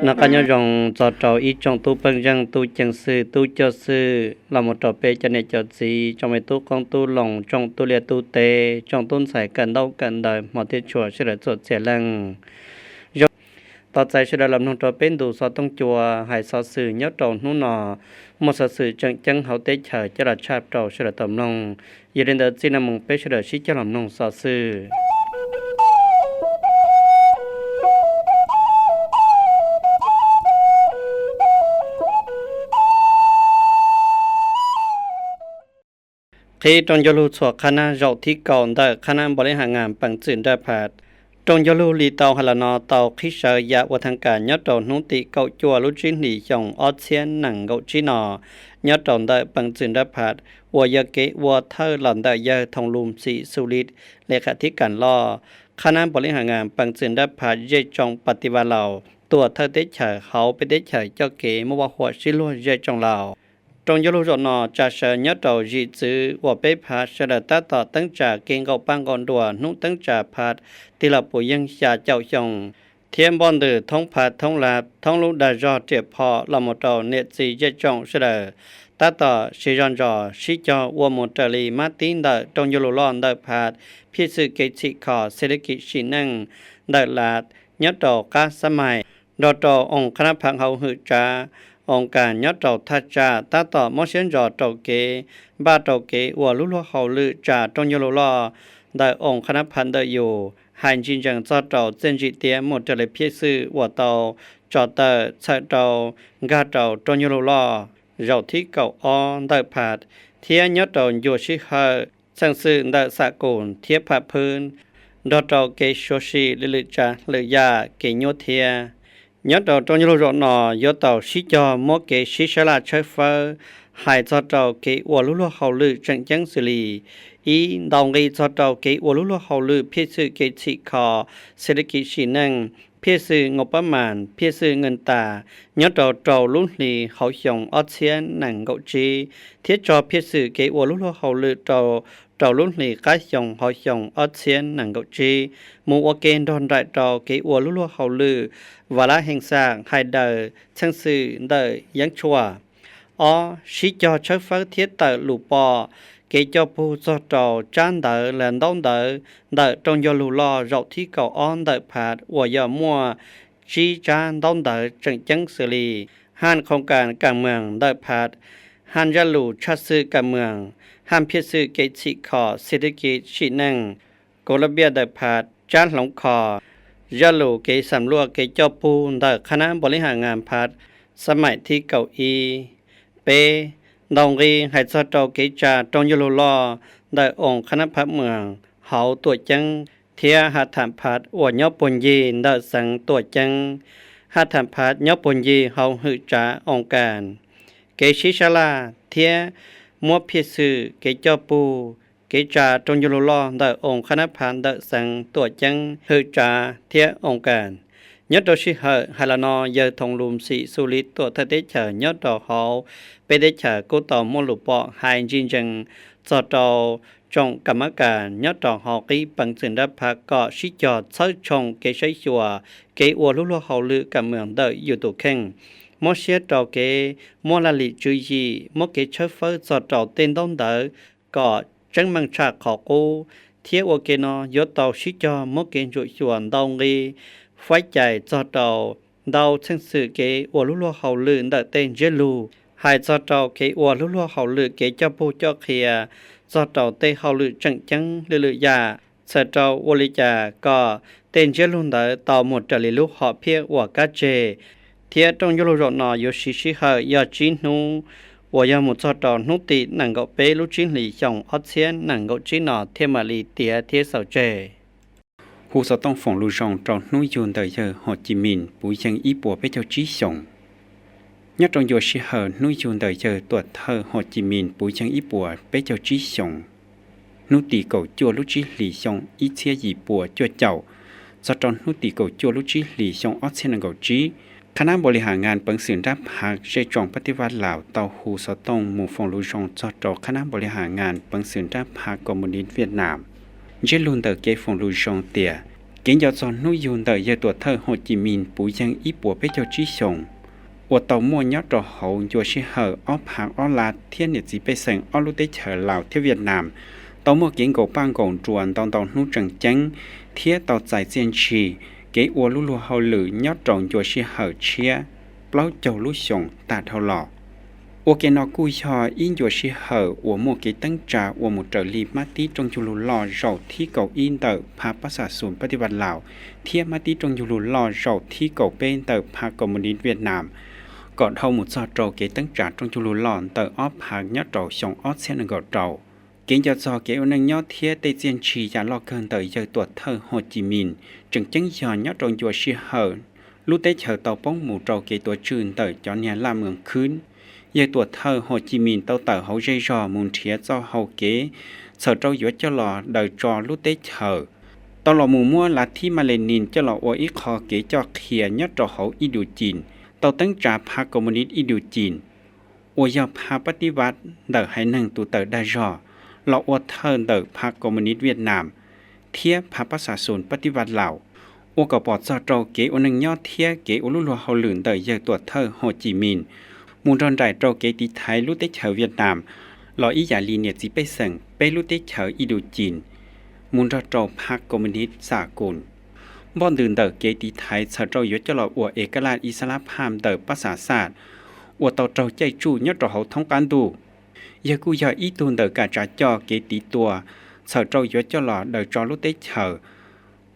นักยองจอดอีจงตู้เปิงยังตู้จังซื้อตู้เจ้าซื้อเราหมดต่อไปจะในจอดสีจงไปตู้กองตู้หลงจงตู้เลียตู้เตจงต้นใส่กันเดากันได้หมดที่ชัวเฉลยสดเสียลังต่อใจเฉลยลำนงต่อเป็นดูสอดต้องจัวหายสอสื่อยอดตรงนู้นหมดสื่อจังเขาเตเฉยจะรัดชาบเจ้าเฉลยตำนงยืนเดินจีนมงไปเฉลยชี้จะลำนงสอสื่อที่ตรงยลูสวคณะเจ้าที่ก่อนได้คณะบริหารงานปังจืนได้ผาดตรงยลูลีเตาหลนอเตาคิเชยะวัฒนการยอดตนุติเกาจัวลุจินหลียองออเซียนหนังเกาจีนอยอดตอนได้ปังจืนได้ผาดวัวยเกวัวเธอหลันได้ยาทองลุมสีสุริตเลขาธิการล่อคณะบริหารงานปังจืนได้ผาดเยจงปฏิวัติเหล่าตัวเธอได้เฉยเขาไปได้เฉยเจ้าเก๋เมื่อว่าหัวชิลัวเยจงเหล่าตรงยลูจนอจะเสยดาวจีจือว่าไปพาเสดตาต่อตั้งจากเก่งเกาปังกอนดัวนุ่งตั้งจากพาดที่ละปุยังชาเจ้าชงเทียมบอนเดือท้องพาดท้องลาบท้องลูกดาจอเจ็บพอละมดเอาเนตซีเจจงเสดตาต่อชิจอนจอชิจอวัวมตลีมาตินเดตรงยลูลอนเดพาดพิสุเกจิขอเศรษฐกิจชินังเดลาดยดดอกาสมัยดอตองคณะพังเฮาหืจาองค์การยอดเจ้าทัจจาตาต่อมอเชนจอเจ้าเกบ้าเจ้าเกวัวลุลเขาลือจาตรงยโลลอได้องค์คณะพันเดอยู่หันจินจังจอเจ้าเจนจิเตียหมดเลยเพียซื้อวัวเตาจอเตอใช้เจ้ากาเจ้าตรงยโลลอเจ้าที่เก่าอ้อได้ผาดเทียยอดเจ้าโยชิเฮสังซื้อได้สะกุลเทียบผับพื้นดอเจ้าเกโชชิลิจาหรือยาเกโยเทียยอดตรงยโลจนอยอดชิจอมเกชิชลาเชฟหายจอดเกวัวลุลเขาลือจังสิลีอีดองเกจอดเกวัวลุลเขาลือเพียซื้อเกจิคอเศรษฐกิจชินังเพียซื้องบประมาณเพียซื้อเงินตายอดเจ้าลุนลีเขาหยงออเซียนหนังเกาจีเทียจอเพียซื้อเกวัวลุลเขาลือเจ้าลุ่นหลีก้าหยงหอยหยงออเซียนหนังเกาจีมูวเกนดอนได้เจ้าเกวัวลุลเขาลือวาระแห่งสร้างไฮเดอร์ช่างสื่อเดอยังชัวชิจอเชฟเฟอร์เทียเตอร์ลูปอเกจอผู้จอดจานเดอแลนดอนเดอตรงยลูลอเจ้าที่เก่าอ้อนเดอผาดวัวยามัวชีจานดอนเดอจังสิลีห้านโครงการการเมืองเดอผาดฮันยาลูชัดซื้อการเมืองห้ามเพียซื้อเกจิคอเศรษฐกิจชินังโกลเบียเดอผาดจานหลงคอยาลูเกสำรวจเกจอปูเดอคณะบริหารงานพัดสมัยที่เก่าอีเปดองรีให้สตอเกจาตรงยโลลอได้องค์คณะพับเมืองเฮาตัวจังเทียหัตถามพัดอวดยอปนยีได้สังตัวจังหัตถามพัดยอปนยีเฮาหือจาองค์การเกชิชลาเทียมัวเพียซื้อเกจอปูเกจาตรงยโลลอได้องค์คณะพันได้สังตัวจังหือจาเทียองค์การยอดดอกชิเหฮาลานอยทองลุมสีสุริตตัวทะเตเฉยอดดอกเขาไปได้เฉยกุตอมลุปอหายจินจังจอดจงกรรมการยอดดอกหอกีปังสินดับพักก็ชิจอดเชิดชงเกชัยชัวเกอวลุลเขาลือกับเมืองเดออยู่ตัวแข่งมอเชียดอกเกมอลลิจุยีมอเกเชฟเฟอร์จอดเต้นต้องเดอก็จังมังชาขอกูเทียโอเกนอยดดอกชิจอมอเกจุชวนดองรีไฟใจจอดดาวช่างสื่อเกอวลุลเขาลือเดอเต้นเจลูหายจอดเกอวลุลเขาลือเกเจ้าผู้เจ้าเคียจอดเตเขาลือจังลือยาเสดวลิจาก็เต้นเจลุนเดอต่อหมดจะลิลุหอเพียวัวกาเจเทียตรงยโลรนอยชิชิเฮยาจินนูวัวยามุจอดนุติหนังเกาเปลุจินหลีจงออเซียนหนังเกาจินอเทมาลีเตียเทียเสาเจผู้สต้องฝ่งลูจงตรองนุยนเตยโฮจิมินปุยยังอีปัวไปเจ้าจีสงยอดตรงโยชิเฮนุยนเตยตัวเธอโฮจิมินปุยยังอีปัวไปเจ้าจีสงนุติเก่าจัวลุจิหลีสงอีเชียยีปัวจัวเจ้าสตอนนุติเก่าจัวลุจิหลีสงออเซนเก่าจีคณะบริหารงานปังสืนรับหากเจจงปฏิวัติลาวเตาหูสต้องหมู่ฝ่งลูจงจอดคณะบริหารงานปังสืนรับหากคอมมิวนิสต์เวียดนามเจลุนเตอเกฟงลูจงเตียเก kiến giao cho nuôi dùn đời giờ tuổi thơ Hồ Chí Minh bùi dân ý bùa bế cho trí sống. Ủa tàu mua nhớ trò hậu dù sĩ hờ ốp hàng ố là thiên nhiệt dị bế sẵn ố lưu tế chờ Lào theo Việt Nam. Tàu mua kiến gỗ bang gồm truan tàu tàu nụ trần chánh thiết tàu giải diện trì kế ủa lưu lưu hậu lử nhớ tròn dù sĩ hờ chia bao châu lưu sống ta thao lọ. Ủa kế nó cùi cho in dù sĩ hờ ủa mua kế tăng trà ủa một trở lì mát tí trong chú lưu lò rậu thi cầu in tờ phá bác xã xuân bát đi vật Lào thiết mát tí trong chú lưu lò rậu thi cầu bên tờ phá Communist Việt Nam. Còn hầu một giọt trầu kế tăng trả trong chú lù lòn tờ óp hàng nhát trầu xong ót xe nâng gọt trầu. Kiến cho do kế ôn nâng nhát thiết tây diện trì giá lo cơn tờ giờ tuột thơ Hồ Chí Minh trừng chứng do nhát trầu chùa sư hờ lúc tế chờ tàu bóng mù trầu kế tuột trừng tờ cho nhà làm ngưỡng khứ. Giờ tuột thơ Hồ Chí Minh tàu tờ hậu dây rò mùn thiết do hậu kế sở trầu dũa cho lò đời trò lúc tế chờ. Tàu lò mù mua là thi mà lên nhìn cho lò ô ít khó kế cho khía nhát trầu hậu y đủ chìn. Tàu tăng trả phá Communist y điều chìn. Ủa do phá bất đi vát đỡ hay nâng tụ tờ đa rò, lọ ủa thơ đỡ phá Communist Việt Nam, thiết phá bác xã xuân bất đi vát Lào. Ủa có bỏ cho trâu kế ủa nâng nhó thiết kế ủa lưu lùa hậu lửng đỡ giờ tuột thơ Hồ Chí Minh. Mùn rôn rải trâu kế tí thái lúc tế chờ Việt Nam, lọ ý giả lý nhiệt dĩ bê sẵn, bê lúc tế chờ y điều chìn. Mùn rôn trâu phá Communist xã cồn. Bọn đường tờ kế tí thái sở trâu yếu cho lọ ủa ế cơ lạc y xa lạp hàm tờ bác xã sát, ủa tàu trâu chạy chủ nhất trò hậu thông cán đủ. Giờ cú giờ ý tuần tờ cả trả cho kế tí tùa, sở trâu yếu cho lọ đời trò lúc tế chờ,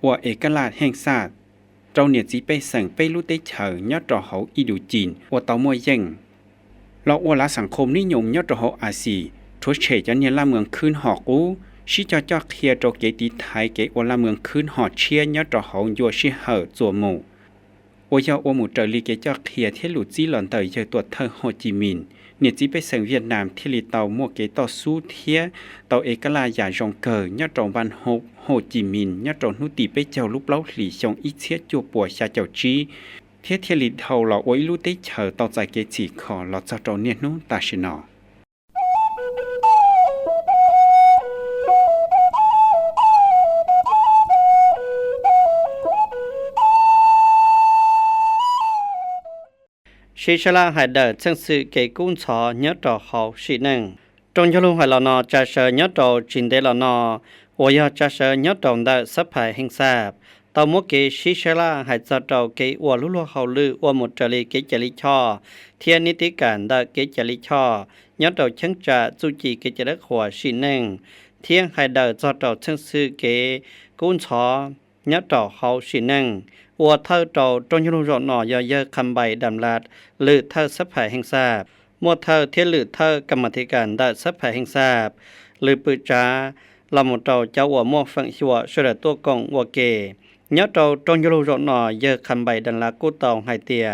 ủa ế cơ lạc hèn sát, trâu nhiệt dĩ bê sẵn bê lúc tế chờ nhất trò hậu y đủ chìn, ủa tàu mua dân. Lọ ủa lá sẵn khôm ní nhung nhất trò hậu à xì, thối trẻ cho nhiên làm ngưỡng khuyên họ cú. Sĩ cho kia trò kế tí thái kế ổ là mường khuyên họ chia nhớ trò hậu dùa sĩ hở dùa mù. Ổ do ổ mù trở lý kế cho kia thiết lụt dĩ lần tờ giờ tuột thơ Hồ Chí Minh. Nhiệt dĩ bế sẵn Việt Nam thiết lý tàu mua kế tàu su thiết tàu ế cơ là giả rộng cờ nhớ trò văn Hồ Chí Minh nhớ trò nụ tì bế châu lúc lâu lì xong ít thiết chua bùa xa châu trí. Thiết lý thầu lọ ổ ý lưu tế chờ tàu giải kế chỉ khó lọt cho trò niên nụ ta sĩ nọ. Sĩ xa la hải đỡ chân sự kế cung chó nhớ trò hậu sĩ nâng. Trong cho lúc hải lò nò trả sở nhớ trò trình tế lò nò, ổ yо trả sở nhớ trò đỡ sắp hải hình sạp. Tàu mô kế sĩ xa la hải trả trò kế ổ lúc lô hậu lư ổ một trở lý kế trả lý cho. Thiên ní tí cản đỡ kế trả lý cho, nhớ trò chân trả dù chỉ kế trả đất hỏa sĩ nâng. Thiên hải đỡ trả trò chân sự kế cung chó nhớ trò hậu sĩ nâng. Ủa thơ trò trong những rộn nọ do dơ khăm bày đàm lạt lự thơ sắp hải hình sạp. Một thơ thiết lự thơ cầm mặt thị cảnh đã sắp hải hình sạp. Lự bự trá là một trò cháu ủa mô phận xua sư đã tua cộng ủa kề. Nhớ trò trong những rộn nọ dơ khăm bày đàm lạt cú tàu hai tìa.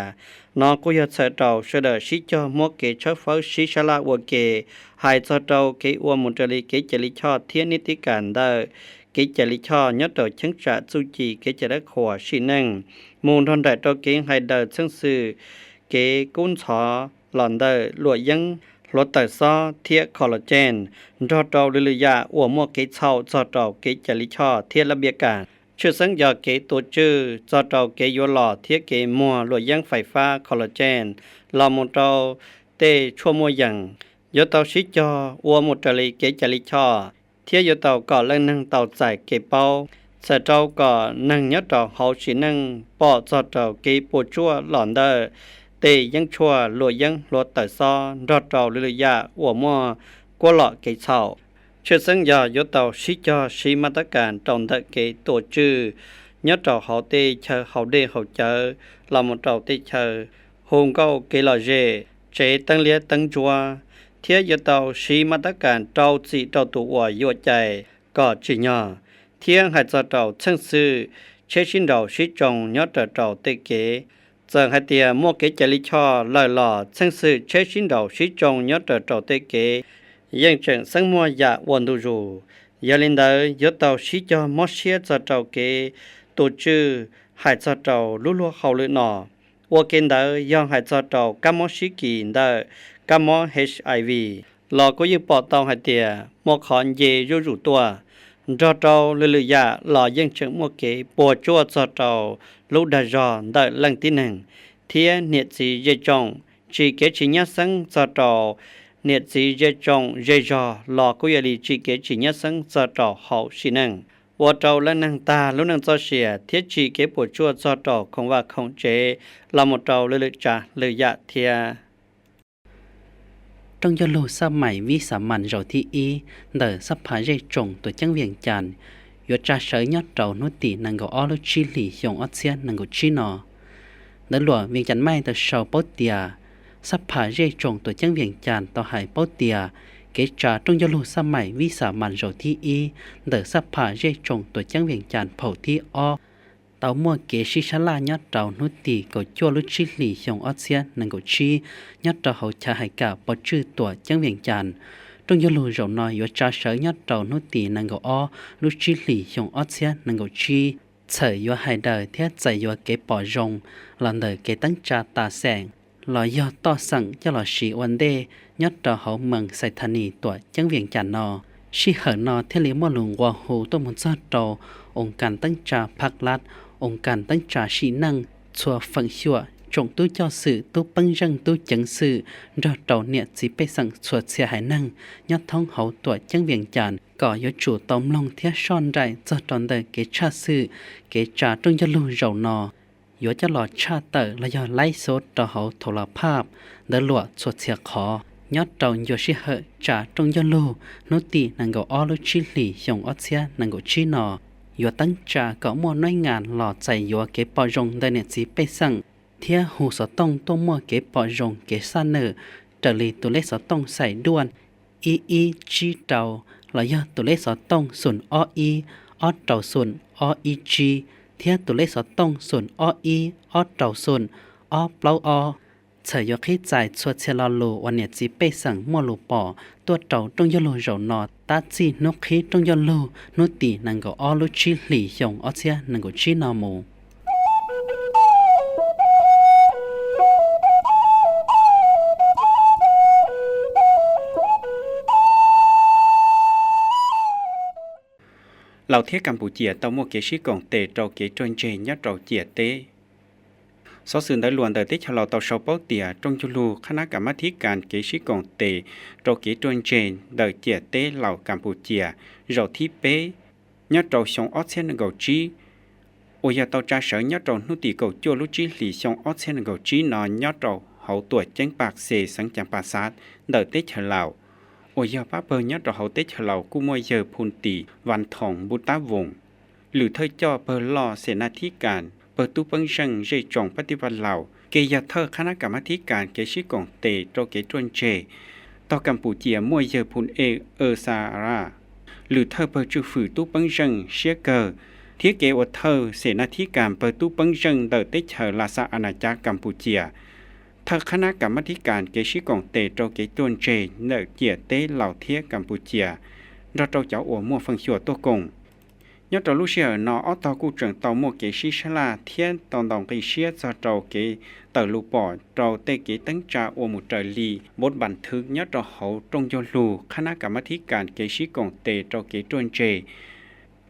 Nó cũng dơ sợ trò sư đã xí cho mô kề cho pháo xí xa la ủa kề. Hai cho trò kế ủa một trở lý kế trả lý cho thiên ní tí cảnh đã kế trả lý cho nhớ trò chứng trả dù chỉ kế trả đất hỏa sĩ nâng. Môn thôn đại trò kế hai đời chân sự kế cung chó lòn đời lụa dân lụa tờ so thiết collagen cho trò lưu dạ ủa mua kế chào cho trò kế trả lý cho thiết là biệt cả. Chưa sáng giờ kế tổ chư cho trò kế vô lò thiết kế mua lụa dân phải pha collagen là một trò tê chua mua dần. Vô tàu xí cho ủa một trở lý kế trả lý cho thiết vô tàu có lên nâng tàu giải kế bao. Sở trâu có nâng nhớ trò hậu sĩ nâng bỏ cho trò kế bộ chua lòn đờ tê dân chua lùa dân lùa tờ so rò trò lưu dạ ủa mua qua lọ kế chào. Chưa sáng giờ vô tàu xí cho xí mà tất cả trong thật kế tổ chư nhớ trò hậu tê chờ hậu đê hậu chờ là một trò tê chờ hồn câu kế lò dê chế tăng lia tăng chua thiết vô tàu xí mà tất cả trâu chỉ trâu tụ ủa vô chạy có chỉ nhỏ. Thiên hải cho trầu chân sư, chế xin đầu sĩ trồng nhớ trở trầu tê kế. Giờ hai tia mua kế trả lý cho lời lò chân sư chế xin đầu sĩ trồng nhớ trở trầu tê kế. Dân trận sáng mua dạ quần đủ rù. Giờ lên đời nhớ tàu sĩ cho mô xế cho trầu kế tổ chư hải cho trầu lũ lúa hậu lửa nọ. Vô kênh đời dân hải cho trầu các mô sĩ kỳ đời các mô HIV. Lò có dự bỏ tàu hai tia một khỏn dê rú rủ tùa. รอเจ้าลือยาหล่อยังเชิงมัวเกปัวจัวจอเจ้าลูดาจอได้ลังที่หนึ่งเทียเนียสีเยจงจีเกจิญาสังจอเจ้าเนียสีเยจงเยจอหล่อกุยลีจีเกจิญาสังจอเจ้าเขาชินังว่าเจ้าและนางตาลูกนางจอเสียเทียจีเกปัวจัวจอเจ้าคงว่าคงเจลาหมดเจ้าลือจ่าลือยาเทียtrong gió lù sa mày vi sa mặn rồi thi y đỡ sắp phá dây trồng tuổi trắng viền tràn yo tra sở nhất trầu nốt tỉ năng gạo alo chi lì dòng ớt xe năng gạo chi nọ đỡ lụa viền tràn mai đỡ sầu bó tìa sắp phá dây trồng tuổi trắng viền tràn tàu hải bó tìa kế trả trong gió lù sa mày vi sa mặn rồi thi y đỡ sắp phá dây trồng tuổi trắng viền tràn phẩu thi o tàu mua kế si sa la nhất trầu nốt tỉ gạo chua lú chi lì dòng ớt xe năng gạo chi nhất trầu hậu cha hải cả bó chư tuổi trắng viền tràn trong gió lù rộng nói yo cha sở nhất trầu nốt tỉ năng gạo o lú chi lì dòng ớt xe năng gạo chi trời yo hai đời thiết dạy yo kế bỏ rồng lần đời kế tăng trà tà sẹn lò yo to sẵn cho lò sĩวันđê nhất trầu hậu mừng sai thà nì tuổi trắng viền tràn nọ si hở nọ thiết lý mô lùng hòa hồ tô một sát trầu ông càn tăng trà phạc lát ông càn tăng trà sĩ năng chùa phận xua trồng tu cho sự tu băng răng tu chứng sự do trầu niệm chỉ bê sẵn chùa xe hải năng nhất thông hậu tuổi trắng viền tràn có yếu chủ tóm lòng thiết son rải do tròn đời kế tra sự kế trả trong gió lưu rầu nò yếu cho lò tra tờ là do lấy số trò hậu thổ là pháp đỡ lụa chùa xe khó nhất trầu yếu sĩ hợ trả trong gió lưu nô tì năng gạo o lưu chi lì dòng ớt xe năng gạo chi nò yếu tăng trả có mua nói ngàn lò chạy yếu kế bỏ rồng đời niệm chỉ bê sẵn thia hồ sở tông tô mua kế bỏ rồng kế xa nở trở lì tù lê sở tông xảy đuôn y chi trầu là do tù lê sở tông xuân o trầu xuân o y chi thia tù lê sở tông xuân o trầu xuân o plau o chờ do khi giải chuột xe lò lù và nhiệt chỉ bê sẵn mua lù bỏ tua trầu trong gió lù rầu nọ ta chi nốt khí trong gió lù nốt tỉ năng gạo o lù chi lì dòng o xe năng gạo chi nọ mù Lào thiết Campuchia tàu mua kế sĩ cổng tề trầu kế trôn chê nhất trầu chìa tế. Số sự đã luận đời tích cho lào tàu sâu bó tìa trong chú lưu khá nát cả mắt thiết càn kế sĩ cổng tề trầu kế trôn chê đời chìa tế Lào Campuchia rầu thiết bế nhất trầu xong ớt xe nâng gầu trí. Ôi giờ tàu tra sở nhất trầu nụ tì cầu chua lúc trí lì xong ớt xe nâng gầu trí nó nhất trầu hậu tuổi chánh bạc xê sáng chẳng bà sát đời tích cho Lào. Ôi giờ bác bơ nhất rồi hậu tết cho lầu cú môi giờ phun tỉ văn thòng bút tá vùng. Lử thơ cho bơ lo sẽ na thí càn, bơ tu băng răng dây trồng bắt đi văn lầu. Kê giờ thơ khá ná cả mắt thí càn kế sĩ còn tề cho kế truân trề. Tàu Campuchia môi giờ phun xa ra. Lử thơ bơ chư phử tu băng răng xế cờ. Thiết kế ở thơ sẽ na thí càn bơ tu băng răng đợi tết chờ là xa ana cha Campuchia. Thơ khá ná cả mắt thí càn kế sĩ còn tề cho kế truân trề nợ chìa tế Lào thiết Campuchia. Ra trâu cháu ổ mua phân xua tô cùng. Nhớ trâu lúc xưa nó ở tàu cụ trưởng tàu mua kế sĩ xa là thiên tàu đồng cây xía cho trâu kế tàu lụ bỏ trâu tê kế tấn trà ổ một trời lì bốn bản thức nhớ trâu hậu trong do lù khá ná cả mắt thí càn kế sĩ còn tề trâu kế truân trề.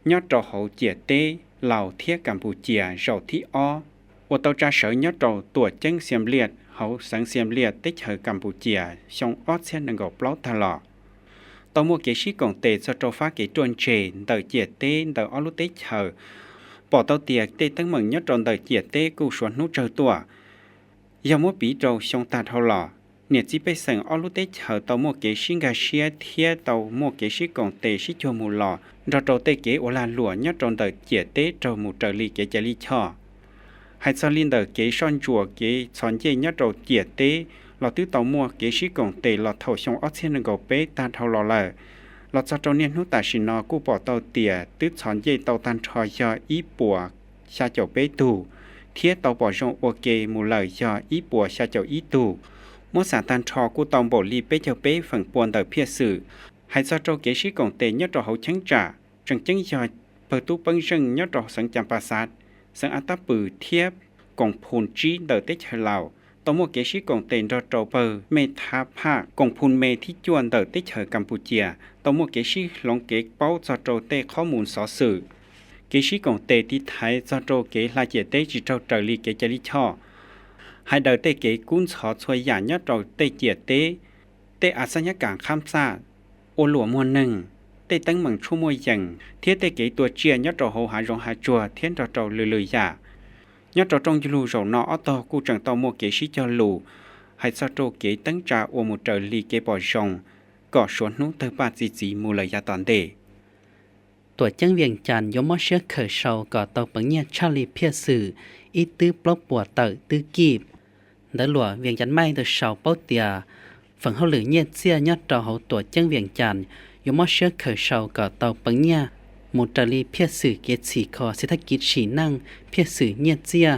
Nhớ trâu hậu chìa tế Lào thiết Campuchia rầu thí o. Ổ tàu tra sở nhớ trâu tuổi chân xiêm liệt hậu sáng xiêm liệt tích hợp Campuchia xong ót xe nâng gọc lót thà lọ. Tàu mua kế sĩ còn tệ cho trâu phá kế truân trề đợi chìa tế đợi ót lúc tích hợp. Bỏ tàu tiệc tê tăng mừng nhất tròn đợi chìa tế cụ xuân nút trâu tùa. Do mua bí trâu xong ta thao lọ. Nhiệt chí bê sẵn ót lúc tích hợp tàu mua kế sĩ gà xia thia tàu mua kế sĩ còn tệ sĩ chua mù lọ. Rồi trâu tê kế ổ là lụa nhất tròn đợi chìa tế trâu mù trời ly kế chà ly cho. Hai sau liên đời kế son chùa kế chọn dây nhất trầu chìa tế lọ tứ tàu mua kế sĩ cổng tề lọ thầu xong ót xe nâng gầu bế ta thầu lọ lờ lọ cho trâu niên hút tà xì nọ cú bỏ tàu tìa tứ chọn dây tàu tan trò do ý bùa xa chầu bế tù thiết tàu bỏ rộng ô kê mù lời do ý bùa xa chầu ý tù mua sản tan trò cú tàu bổ ly bế chầu bế phần buồn đời phía sự hai sau trâu kế sĩ cổng tề nhất trầu hậu trắng trả trần chứng do bờ tu băng rừng nhất trầu sẵn chạm bà sát sáng á táp bự thiếp còn phồn trí đời tết hơi lào ตมเกชิกงเตนรอโตเปอร์เมทาภาคกงพุนเมที่จวนเตอติเฉอกัมพูเจียตมเกชิลงเกกเป้าจอโตเตข้อมูลสอสื่อเกชิกงเตที่ไทยจอโตเกลาเจเตจิโตเตลีเกจลิช่อให้เดเตเกกุ้นสอช่วยหยาญโตเตเจียเตอาสัญญการข้ามซาโอหลวมวนหนึ่งเตตั้งมังชั่วโมยยังเทียเตเกตัวเจียญโตโหหารงหาจัวเทียนโตเลยยาnhớ trò trong du rầu nọ ở to cu chẳng tàu mua kế sĩ cho lù hay sao trâu kế tấn trà ô một trời lì kế bỏ rồng có số nút từ ba gì mua lời gia toàn đềตัวจังเวียงจันทร์ยมอเชื่อเคยเศร้าก่อเตาปังเงียชาลีเพียสื่ออีตื้อปลบปวดเตอตื้อกีบเดหลัวเวียงจันทร์ไม่เดเศร้าเป้าเตียฝั่งเขาหรือเงียเสียยอดจอเขาตัวจังเวียงจันทร์ยมอเชื่อเคยเศร้าก่อเตาปังเงียมูตรีเพียสื่อเกตสีคอเศรษฐกิจฉีนั่งเพียสื่อเงียเจีย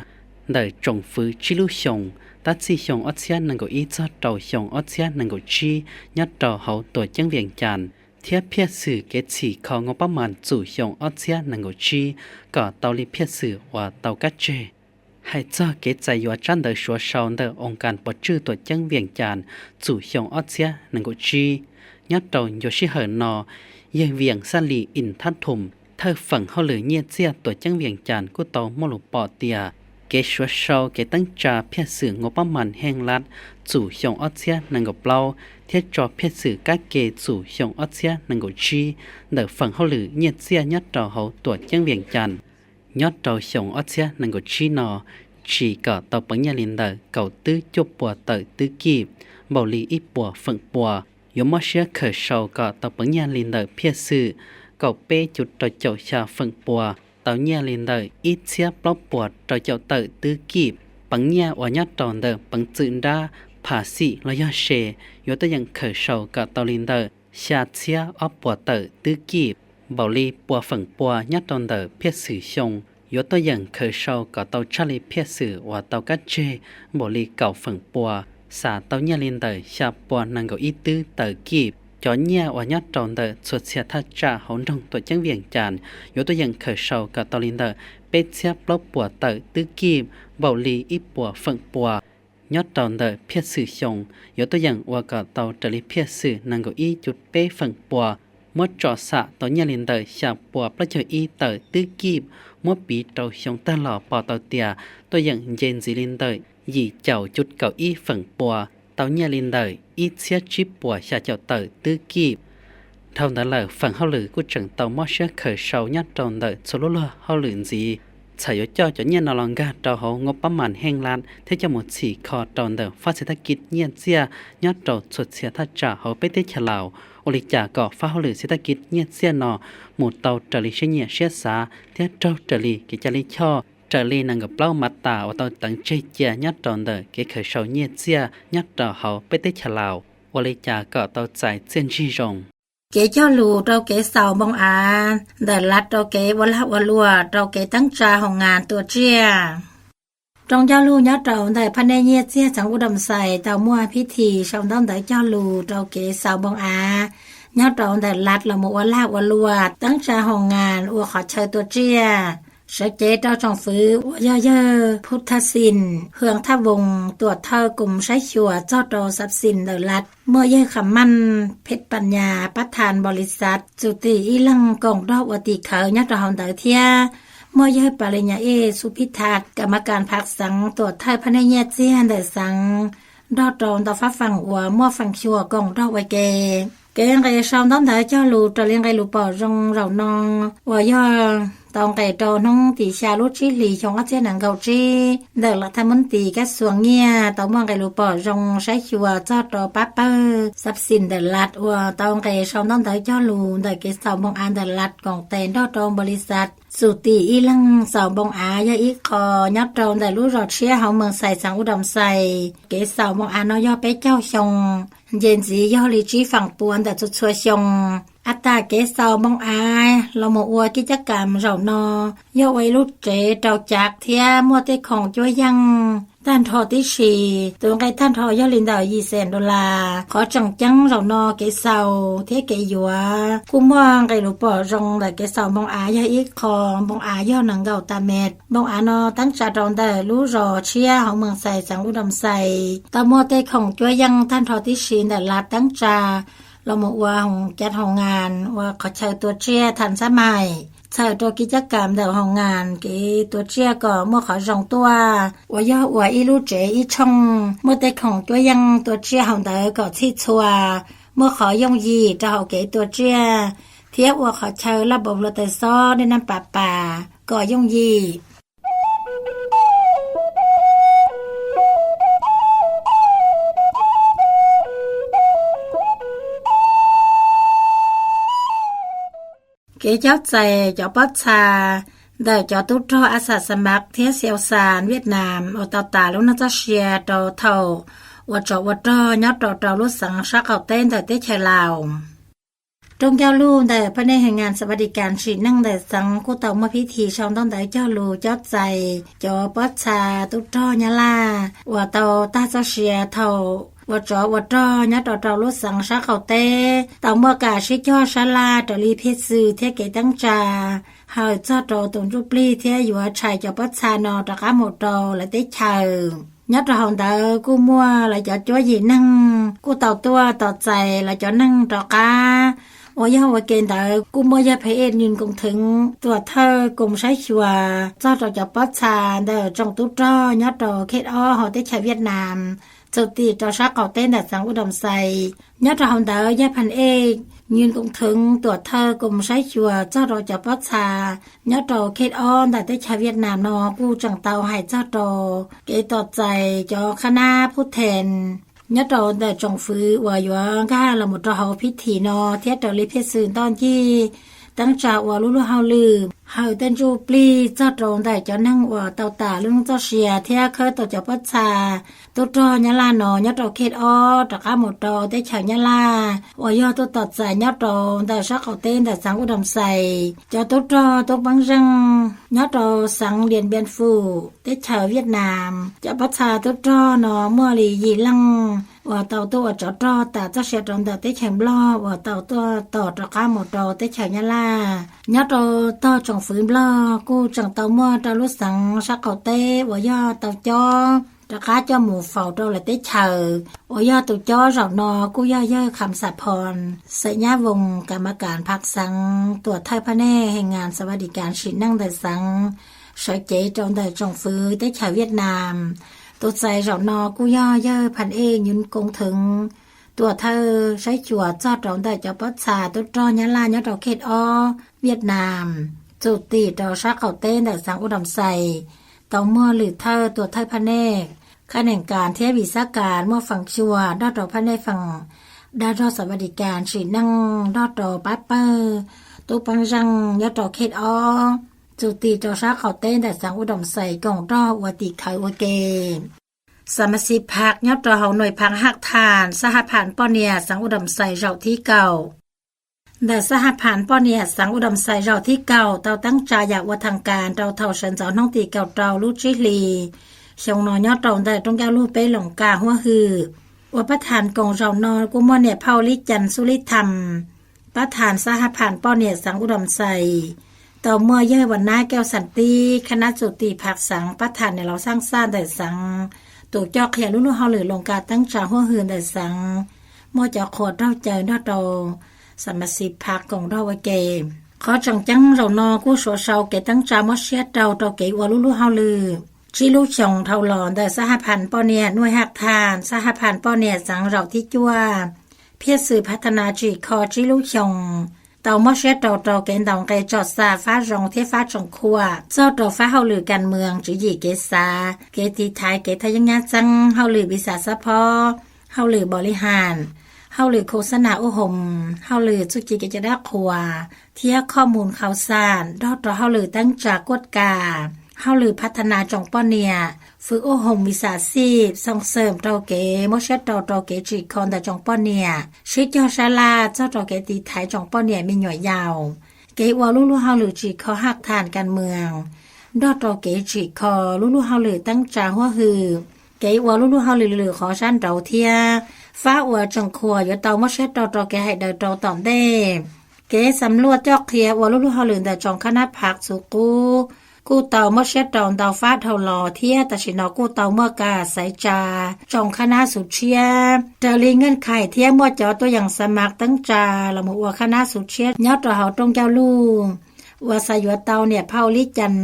ได้จงฟื้นชิลุชงตัดสีชงออเซียนนังกอีจอดเต่าชงออเซียนนังกชียัดเต่าเขาตัวจังเวียงจันทร์เทียบเพียสื่อเกตสีคองประมาณจู่ชงออเซียนนังกชีก่อเต่าลีเพียสื่อว่าเต่ากัจเจให้เจ้าเกตใจยัวจันเดอชัวชาวเดอองค์การปดชื่อตัวจังเวียงจันทร์จู่ชงออเซียนนังกชียัดเต่าโยชิเหินนอเยเวียงซาลีอินทัดทุมเธอฝั่งเขาเหลือเงียเจียตัวจังเวียงจันทร์กูโตมลุปอเตียเกชัวเชาเกตั้งจาเพียสื่องบประมาณแห่งรัฐจู่ชงออเซียนังกเปล่าเทียจอเพียสื่อกาเกจู่ชงออเซียนังกชีเดอฝั่งเขาเหลือเงียเจียยัดต่อเขาตัวจังเวียงจันทร์ยอดต่อชงออเซียนังกชีนอชีก่อต่อปัญญาลินเดอเก่าตื้อจุบปัวเตอตื้อกีบเบาลีอีปัวฝั่งปัวยมอเชื่อเคยเชาก่อต่อปัญญาลินเดอเพียสื่อเก่าเป้จุดต่อเจ้าชาฝั่งปัวเต่าเนี่ยลินเดออีเชียปลอบปวดต่อเจ้าเตอตื้อกีบปังเนี่ยว่ายัดตอนเดอปังจืนดาผาสีระยะเชยตัวยังเคยเชากับเต่าลินเดอชาเชียอปปวดเตอตื้อกีบเบาลีปัวฝั่งปัวยัดตอนเดอเพียสื่อชงตัวยังเคยเชากับเต่าชาลีเพียสื่อว่าเต่ากัจเจเบาลีเก่าฝั่งปัวสาเต่าเนี่ยลินเดอชาปัวนังเกาอีตื้อเตอกีบจอเนี่ยว่ายัดตอนเดอสุดเสียทัดจ่าหงดงตัวจังเวียงจันทร์ตัวยังเคยเชากับตอลินเดอเป็ดเสียปลบปัวเตอตื้อกีบเบาลีอีปัวฝั่งปัวยอดตอนเดอเพียสื่อชงตัวยังว่ากับเตาจริเพียสื่อนังเกาอีจุดเป้ฝั่งปัวมดจอสะตัวเนี่ยลินเดอชาปัวประเจออีเตอตื้อกีบมดปีเตาชงตาหล่อปอเตาเตียตัวยังเจนซิลินเดอยีเจ้าจุดเก่าอีฝั่งปัวเตาเนี่ยลินเดออีเสียชิปปัวชาเจ้าเตอตื้อกีบเท่านั้นแหละฝั่งเขาหรือกูจังเตามอเชื่อเคยเศร้ายัดตอนเดอสโลเลเขาหรือจีใช้เจ้าจะเนี่ยนอลองกาเตาเขางบประมาณแห่งล้านที่จะหมดสี่คอตอนเดอฟ้าเศรษฐกิจเนี่ยเสียยัดตอสุดเสียทัดจ่าเขาไปเตะฉลาวโอลิจ่าก่อฟ้าเขาหรือเศรษฐกิจเนี่ยเสียนอหมดเตาจริเชียเชียสาเทียเจ้าจริกิจริช่อจรินังกับเปล่ามัดตาว่าตอนตั้งใจเจียยัดตอนเดอเกเคยเศร้าเนี่ยเสียยัดตอเขาไปเตะฉลาวโอลิจ่าก่อเตาใจเส้นชีรงเกเจ้าลูเราเกเสาบองอาแต่ลัดเราเกวละวลัวเราเกตั้งจาของงานตัวเจียจงเจ้าลูยัดเราได้พันในเยียเจียจังอุดมใส่เต่ามั่วพิธีชาวต้องได้เจ้าลูเราเกเสาบองอายัดเราได้ลัดเราหมวละวลัวตั้งจาของงานอัวขอเชยตัวเจียเสเจเจ้าจงฟื้นเยอะพุทธศิลป์เฮืองท่าวงตรวจเธอกลุ่มใช้ชัวเจ้าโตทรัพย์สินเดลัดเมื่อเย่คำมั่นเพชรปัญญาประธานบริษัทจุติอีลังกองดอกวติเขายัดเราเดเทียเมื่อเย่ปริญญาสุพิทักษ์กรรมการพักสังตรวจไทยพนักงานเจียนเดสังดอกตรงต่อฟ้าฝั่งอัวมั่วฝั่งชัวกองดอกไวเกเกงไกชาวต้องได้เจ้าลูจะเลี้ยงไกลูปอรงเรานองว่ายอตองไก่โตน้องตีชาลุชิลีชงอาเจียนังเกาจีเด็กรัฐมนตรีกระทรวงเนี่ยตองมองไก่ลูปอรงใช้ชัวเจ้าโตปั๊บทรัพย์สินเดลัดว่าตองไก่ชาวต้องได้เจ้าลูได้เกสาวบงอันเดลัดของเตนดอตองบริษัทสุติอีลังสาวบงอายาอีคอยัดตองได้รู้รอดเชียเฮาเมืองใส่สังอุดมใส่เกสาวบงอานอย่อไปเจ้าชงเย็นสีย่อลีจีฝั่งปวนแต่จุดช่วยชงอัตตาเกสาวบงอายเราหมอวกิจกรรมเรานอย่อไว้รุดเจเจ้าจากเทียมัวเตของจ้วยยัง ท่านทอที่ชีตัวไงท่านทอยอลินดาว$200,000ขอจังจังเรานอเกเซาเทเกยัวกูมองไกลูปอจงแต่เกเซาบงอายาอีกคองบงอายอหนังเก่าตาเม็ดบงอานอตั้งจาดองแต่รู้รอเชียของเมืองใส่สังอุดมใส่ตะโมเตของจ้วยยังท่านทอที่ชีแต่ลาตั้งจาเราหมว่าของจัดของงานว่าขอเชิญตัวเชียทันสมัยเชิญตัวกิจกรรมแต่ของงานกี่ตัวเชียก็เมื่อขอจงตัวว่าย่อว่าอีลูเจอีชงเมื่อแต่ของตัวยังตัวเชียของเตอก็ที่ชัวเมื่อขอยงยีจะเอาเก๋ตัวเชียเทียบว่าขอเชิญระบบรถไฟซ้อในน้ำป่าก็ยงยีเก๋เจ้าใจเจ้าป๊อดชาได้เจ้าตุ๊ดทออาสาสมัครเทียเซียวซานเวียดนามเอาเตาตาลุนจะเชียโตเท่าว่าเจ้าว่าจ้อยอดเตาลุสังชักเอาเต้นแต่เต้เชลาวตรงเจ้าลู่แต่พระในแห่งงานสวัสดิการฉีดนั่งแต่สังกูเต่ามาพิธีชาวต้องแต่เจ้าลู่เจ้าใจเจ้าป๊อดชาตุ๊ดทอยะลาว่าเตาตาจะเชียเท่าว่าจ้อยอดเตาลุสังชักเอาเต้เต่าเมื่อกาชิจ่อชะลาตลีเพชรซื้อเทเกตั้งจาหายเจ้าโตตรงจุปลีเทียอยู่ชายเจ้าปัชานอตะกะหมดโตและเตชายยัดหองเตอกูมัวและจะจ้วยยีนั่งกูเต่าตัวต่อใจและจะนั่งตะกะว่าย่อว่าเกณฑ์เตอกูมัวยาเพเอ็นยืนคงถึงตัวเธอกลุ่มใช้ชัวเจ้าเจ้าปัชาเตอจงตุ๊ดจ้อยัดโตเขตอ้อหอเตชายเวียดนามจุดตีเจ้าชักเก่าเต้นแต่สังอุดมใสยัดหองเตอยาพันเอกยืนคงถึงตัวเธอกลุ่มใช้ชัวเจ้าเราจะปัชชาเนื้อโตเขตอ้อนแต่ได้ชาวเวียดนามนอกูจังเตาให้เจ้าโตเกต่อใจจอคณะผู้แทนเนื้อโตแต่จงฟื้นว่าอยู่ก้าละหมดเราพิธีนอเทียตลิเพศตอนที่ตั้งจากว่าลุเฮาลืมเฮาเต้นจูปลีเจ้าตรงแต่จะนั่งว่าเตาตาลุงเจ้าเชียเทียเคยต่อจะปัชชาตัวตอยะลานอยอดเขตอ้อตะกะหมดโตได้ชาวยะลาว่ายอตัวตัดใจยอดโตแต่ชักเขาเต้นแต่สังอุดมใสจะตัวตอตัวบังจังยอดโตสังเรียนเบียนฟูได้ชาวเวียดนามจะปัชชาตัวตอนอเมื่อลียีลังว่าเต่าตัวจอดรอแต่เจ้าเสียตรงแต่เต้แข็งบล้อว่าเต่าตัวต่อตะกะหมดโตเต้ชาวยะลายอดโตต่อจงฝืนบล้อกูจังเต่าเมื่อเต่าลุสังชักเขาเต้ว่ายอเต่าจอตะกะเจ้าหมูเฝ้าโตและเต้เชอว่ายอตุจอเรานอกูย่อเย่อคำสัพพรสัญญาวงกรรมการพักสังตรวจไทยพระแน่แห่งงานสวัสดิการฉีดนั่งแต่สังสอยเจจงแต่จงฟื้นเต้ชาวเวียดนามตัวใจเรานอกูย่อเย่อพันเองยืนคงถึงตัวเธอใช้จั่วจอดเราแต่จะปัชชาตัวจอยะลายอดเขตอ้อเวียดนามจุดตีเราชักเขาเต้นแต่สังอุดมใสต่อเมื่อหรือเธอตัวไทยพระแน่ข้าแห่งการเทียบวิสาการเมื่อฝั่งชัวดอดต่อพันในฝั่งดอดสวัสดิการฉีดนั่งดอดต่อปั๊บเปอร์ตัวปังจังยอดต่อเขตอ้อจุตีเจ้าชักเขาเต้นแต่สังอุดมใส่กล่องดอวัติไขวเกสมาชิกพรรคยอดต่อหน่วยพังหักฐานสหพันธ์ปอเนียสังอุดมใส่เราที่เก่าแต่สหพันธ์ปอเนียสังอุดมใส่เราที่เก่าเตาตั้งใจอยากว่าทางการเตาเท่าเฉินเจ้าน้องตีเก่าเตาลูจิลีชงนอยอดตรงแต่ตรงยาลูไปหลงกาหัวหือว่าประธานกองเรานอกุมอเนี่ยเผาลิจันสุริธรรมประธานสหพันธ์ป้อเนี่ยสังอุดมใสต่อเมื่อเย่วันหน้าแก้วสันติคณะจุติผักสังประธานในเราสร้างสร้างแต่สังตัวจอกเขียนลุ่นเฮาหรือลงกาตั้งจ่าหัวหือแต่สังมอจะขอดเท่าใจดอโตสมาชิกผักกองเราไว้เกขอจังจังเรานอกู้โสเชาเกตั้งจ่ามอเชียเตาเตาเกวลุ่นเฮาลือชิลูชงเท่าหลอนแต่สหพันธ์ปอเนียหน่วยหักทานสหพันธ์ปอเนียสังเราที่จั่วเพียรสื่อพัฒนาจีคอชิลูชงเต่ามอเชตเต่าเกณฑ์ต่างไกจอดซาฟ้ารองเทฟ้าจงคัวเจ้าต่อฟ้าเฮาหรือการเมืองจีจีเกษาเกตีไทยเกทยังงาจังเฮาหรือวิสาสะพอเฮาหรือบริหารเฮาหรือโฆษณาโอหมเฮาหรือสุจิเกจะได้คัวเทียข้อมูลข่าวสารดอต่อเฮาหรือตั้งจากกฎกาเฮาหรือพัฒนาจงป้อเนียฝึกโอหงวิสาชีพส่งเสริมเตาเก๋มอเชตเตาเก๋จีคอนแต่จงป้อเนียชิจอชาลาเจ้าเตาเก๋ตีไทยจงป้อเนียมีหน่วยยาวเก๋วอลุ่เฮาหรือจีเขาหักฐานการเมือง ดอตอเกจิคอลู่เฮาเลยตั้งจาหัวหือเกว่าลู่เฮาเลยขอชั้นเตาเทียฟ้าอัวจังคัวอย่าเตามาเช็ดตอแกให้เดาเตาตอมได้เกสำรวจจอกเทียว่าลู่เฮาเลยแต่จองคณะผักสุกูเตามาเช็ดเตาฟ้าเท่าหล่อเทียแต่ชินอกูเตาเมื่อกาใส่จาจองคณะสุเชียเจริญเงินไข่เทียมั่วจอตัวอย่างสมัครตั้งจาละมัวคณะสุเชียยอดต่อเฮาตรงเจ้าลู่ว่าสายเตาเนี่ยเผาลิจัน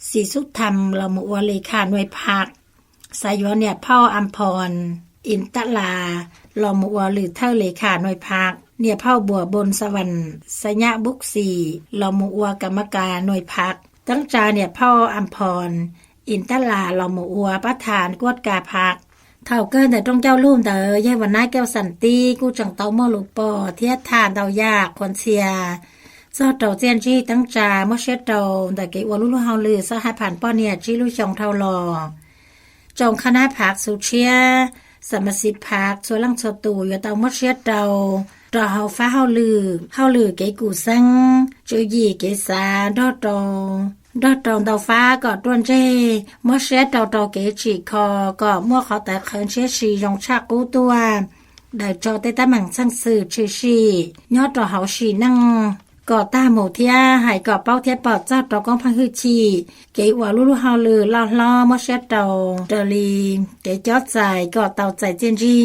สีสุธรรมละมัวเลขาหน่วยผักสายเนี่ยเผาอัมพรอินตลาลอมัวหรือเท่าเลขาหน่วยผักเนี่ยเผาบัวบนสวรรค์สยะบุกสีลอมัวกรรมการหน่วยผักตั้งจาเนี่ยเผาอัมพรอินตลาลอมัวประธานกวดกาผักเท่าเกินแต่ตรงเจ้าลุ่มเต๋อยายวันน้าแก้วสันติกูจังเตาหม้อลูกปอเทียทานเตายากคนเชียซอเตาเจียนจี้ตั้งจาเมื่อเช็ดเตาแต่เกว่าลู่เฮาลือซะให้ผ่านป้อเนี่ยจี้ลู่จองเท่าหล่อจองคณะผักสุเชียสมสิทธิ์ผักส่วนลังสตูอยู่เตาเมื่อเช็ดเตาเฮาฟ้าเฮาลือเกกูซังจูยี่เกษาดอตองเตาฟ้าก็ต้วนเจเมื่อเช็ดเตาเกจีคอก็มั่วเขาแต่เขินเช็ดชียงชักกู้ตัวได้จอเตตะหมั่งสั่งสื่อชียอดต่อเฮาชีนั่งก่อตาหมูเทียหายก่อเป้าเทียปอดเจ้าตอกองพังฮือชีเกว่าลู่เฮาลือล่อเมื่อเช็ดเตาเดลีเกจอดใจก่อเตาใจเจียนจี